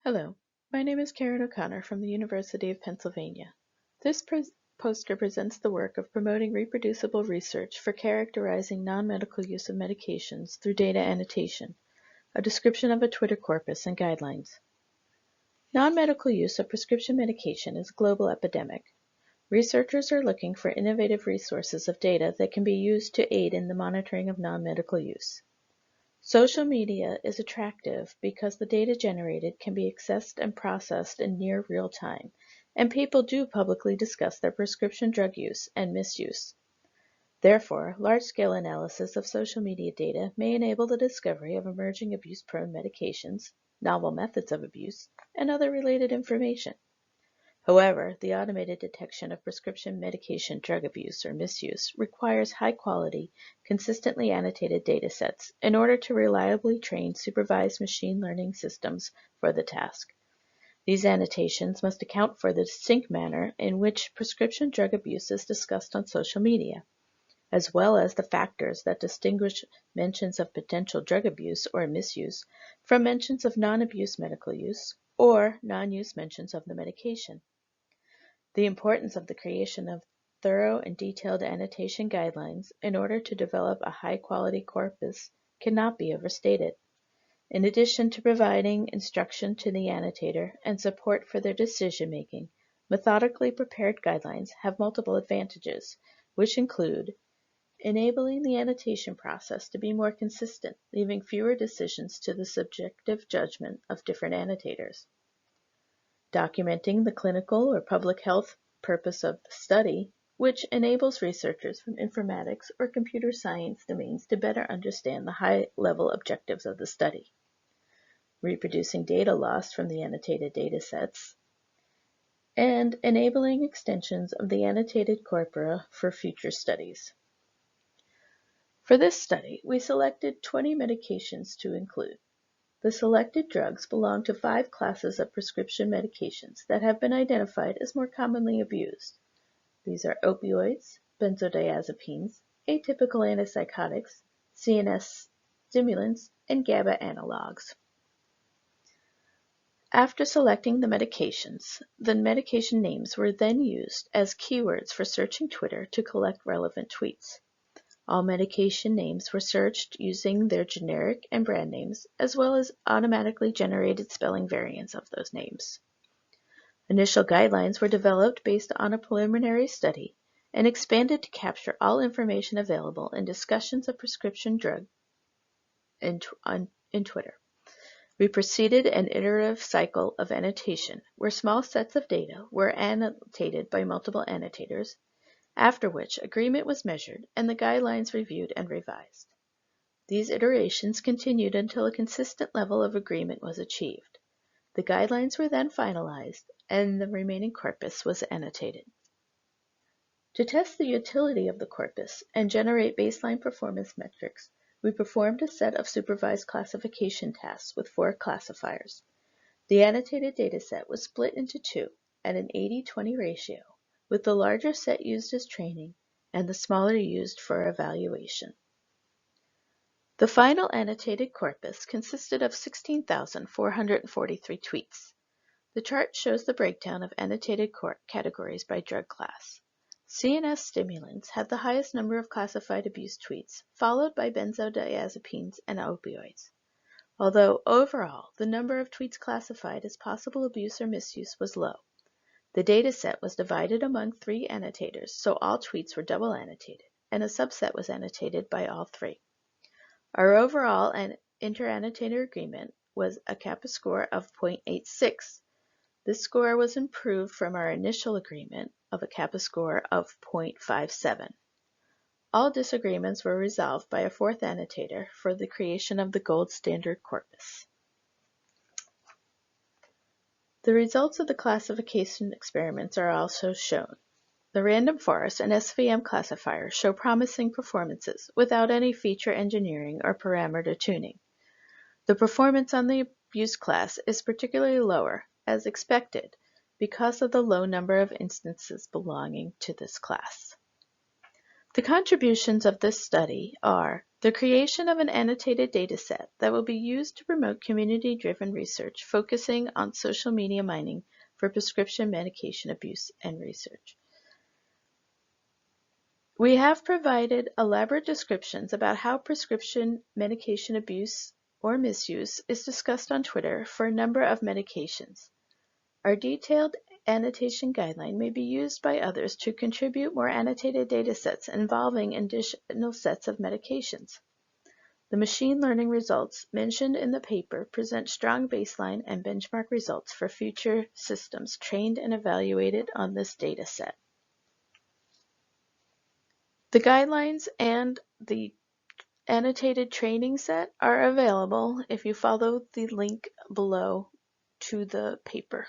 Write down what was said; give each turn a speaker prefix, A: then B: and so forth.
A: Hello, my name is Karen O'Connor from the University of Pennsylvania. This poster presents the work of promoting reproducible research for characterizing non-medical use of medications through data annotation, a description of a Twitter corpus and guidelines. Non-medical use of prescription medication is a global epidemic. Researchers are looking for innovative resources of data that can be used to aid in the monitoring of non-medical use. Social media is attractive because the data generated can be accessed and processed in near real time, and people do publicly discuss their prescription drug use and misuse. Therefore, large-scale analysis of social media data may enable the discovery of emerging abuse-prone medications, novel methods of abuse, and other related information. However, the automated detection of prescription medication drug abuse or misuse requires high-quality, consistently annotated datasets in order to reliably train supervised machine learning systems for the task. These annotations must account for the distinct manner in which prescription drug abuse is discussed on social media, as well as the factors that distinguish mentions of potential drug abuse or misuse from mentions of non-abuse medical use or non-use mentions of the medication. The importance of the creation of thorough and detailed annotation guidelines in order to develop a high-quality corpus cannot be overstated. In addition to providing instruction to the annotator and support for their decision-making, methodically prepared guidelines have multiple advantages, which include enabling the annotation process to be more consistent, leaving fewer decisions to the subjective judgment of different annotators. Documenting the clinical or public health purpose of the study, which enables researchers from informatics or computer science domains to better understand the high-level objectives of the study. Reproducing data lost from the annotated datasets, and enabling extensions of the annotated corpora for future studies. For this study, we selected 20 medications to include. The selected drugs belong to 5 classes of prescription medications that have been identified as more commonly abused. These are opioids, benzodiazepines, atypical antipsychotics, CNS stimulants, and GABA analogs. After selecting the medications, the medication names were then used as keywords for searching Twitter to collect relevant tweets. All medication names were searched using their generic and brand names, as well as automatically generated spelling variants of those names. Initial guidelines were developed based on a preliminary study and expanded to capture all information available in discussions of prescription drug in Twitter. We proceeded an iterative cycle of annotation, where small sets of data were annotated by multiple annotators, after which agreement was measured and the guidelines reviewed and revised. These iterations continued until a consistent level of agreement was achieved. The guidelines were then finalized and the remaining corpus was annotated. To test the utility of the corpus and generate baseline performance metrics, we performed a set of supervised classification tasks with 4 classifiers. The annotated dataset was split into 2 at an 80-20 ratio, with the larger set used as training and the smaller used for evaluation. The final annotated corpus consisted of 16,443 tweets. The chart shows the breakdown of annotated categories by drug class. CNS stimulants had the highest number of classified abuse tweets, followed by benzodiazepines and opioids. Although overall the number of tweets classified as possible abuse or misuse was low. The dataset was divided among 3 annotators, so all tweets were double annotated, and a subset was annotated by all 3. Our overall inter-annotator agreement was a kappa score of 0.86. This score was improved from our initial agreement of a kappa score of 0.57. All disagreements were resolved by a 4th annotator for the creation of the gold standard corpus. The results of the classification experiments are also shown. The random forest and SVM classifiers show promising performances without any feature engineering or parameter tuning. The performance on the abuse class is particularly lower, as expected, because of the low number of instances belonging to this class. The contributions of this study are The creation of an annotated dataset that will be used to promote community-driven research focusing on social media mining for prescription medication abuse and research. We have provided elaborate descriptions about how prescription medication abuse or misuse is discussed on Twitter for a number of medications. Our detailed annotation guideline may be used by others to contribute more annotated datasets involving additional sets of medications. The machine learning results mentioned in the paper present strong baseline and benchmark results for future systems trained and evaluated on this dataset. The guidelines and the annotated training set are available if you follow the link below to the paper.